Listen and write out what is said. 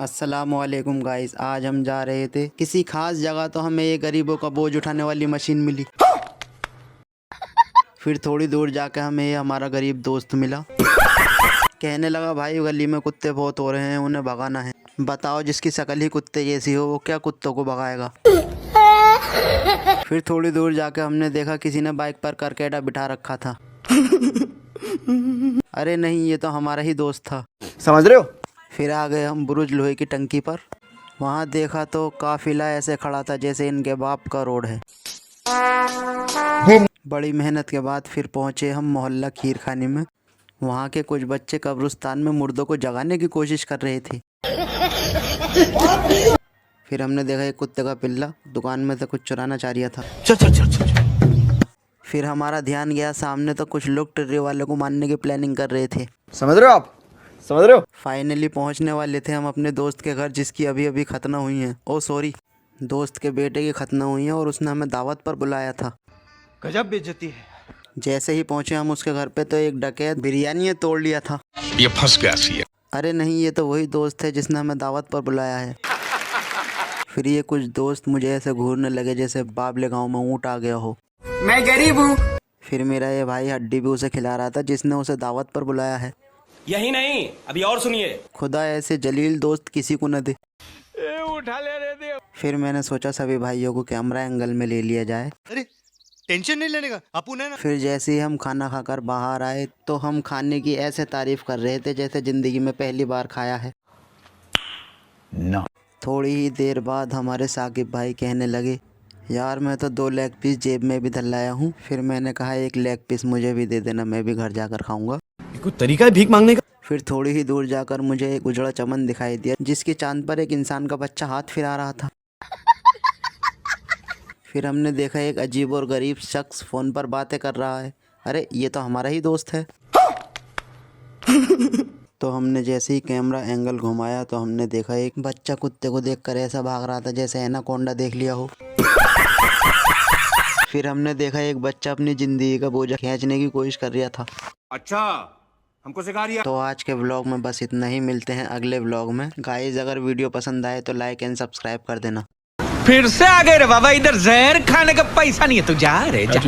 अस्सलामुअलैकुम गाइस, आज हम जा रहे थे किसी खास जगह तो हमें ये गरीबों का बोझ उठाने वाली मशीन मिली। फिर थोड़ी दूर जाके हमें ये हमारा गरीब दोस्त मिला। कहने लगा भाई गली में कुत्ते बहुत हो रहे हैं, उन्हें भगाना है। बताओ जिसकी शक्ल ही कुत्ते जैसी हो वो क्या कुत्तों को भगाएगा। फिर थोड़ी दूर जाके हमने देखा किसी ने बाइक पर करकेटा बिठा रखा था। अरे नहीं, ये तो हमारा ही दोस्त था, समझ रहे हो। फिर आ गए हम बुरुज लोहे की टंकी पर। वहाँ देखा तो काफिला ऐसे खड़ा था जैसे इनके बाप का रोड है। बड़ी मेहनत के बाद फिर पहुँचे हम मोहल्ला खीर खाने में। वहाँ के कुछ बच्चे कब्रिस्तान में मुर्दों को जगाने की कोशिश कर रहे थे। फिर हमने देखा एक कुत्ते का पिल्ला दुकान में से कुछ चुराना चाह रहा था। फिर हमारा ध्यान गया सामने तो कुछ लोग टिर्रे वाले को मारने की प्लानिंग कर रहे थे। समझ रहे हो आप, समझ रहे हो। फाइनली पहुंचने वाले थे हम अपने दोस्त के घर जिसकी अभी अभी खतना हुई है। ओ सॉरी, दोस्त के बेटे की खतना हुई है और उसने हमें दावत पर बुलाया था। गजब बेइज्जती है। जैसे ही पहुंचे हम उसके घर पे तो एक डकैत बिरयानी तोड़ लिया था। ये फंस गया सी है। अरे नहीं, ये तो वही दोस्त है जिसने हमें दावत पर बुलाया है। फिर ये कुछ दोस्त मुझे ऐसे घूरने लगे जैसे बाबले गाँव में ऊँट आ गया हो। मैं गरीब हूँ। फिर मेरा ये भाई हड्डी भी उसे खिला रहा था जिसने उसे दावत पर बुलाया है। यही नहीं, अभी और सुनिए। खुदा ऐसे जलील दोस्त किसी को न दे। उठा ले रे दे। फिर मैंने सोचा सभी भाइयों को कैमरा एंगल में ले लिया जाए। अरे टेंशन नहीं लेने का, अपुन है ना। फिर जैसे ही हम खाना खाकर बाहर आए तो हम खाने की ऐसे तारीफ कर रहे थे जैसे जिंदगी में पहली बार खाया है। थोड़ी ही देर बाद हमारे साकिब भाई कहने लगे, यार मैं तो 2 लेग पीस जेब में भी धलाया हूँ। फिर मैंने कहा 1 लेग पीस मुझे भी दे देना, मैं भी घर जाकर खाऊंगा। कोई तरीका है भीख मांगने का। फिर थोड़ी ही दूर जाकर मुझे एक उजड़ा चमन दिखाई दिया जिसकी चांद पर एक इंसान का बच्चा हाथ फिरा रहा था। फिर हमने देखा एक अजीब और गरीब शख्स फोन पर बातें कर रहा है। अरे ये तो हमारा ही दोस्त है। तो हमने जैसे ही कैमरा एंगल घुमाया तो हमने देखा एक बच्चा कुत्ते को देखकर ऐसा भाग रहा था जैसे एनाकोंडा देख लिया हो। फिर हमने देखा एक बच्चा अपनी जिंदगी का बोझा खींचने की कोशिश कर रहा था। अच्छा, हमको सिखा रही है। तो आज के व्लॉग में बस इतना ही। मिलते हैं अगले व्लॉग में। गाइस अगर वीडियो पसंद आए तो लाइक एंड सब्सक्राइब कर देना। फिर से आ गए रे बाबा, इधर जहर खाने का पैसा नहीं है, तू जा रे जा।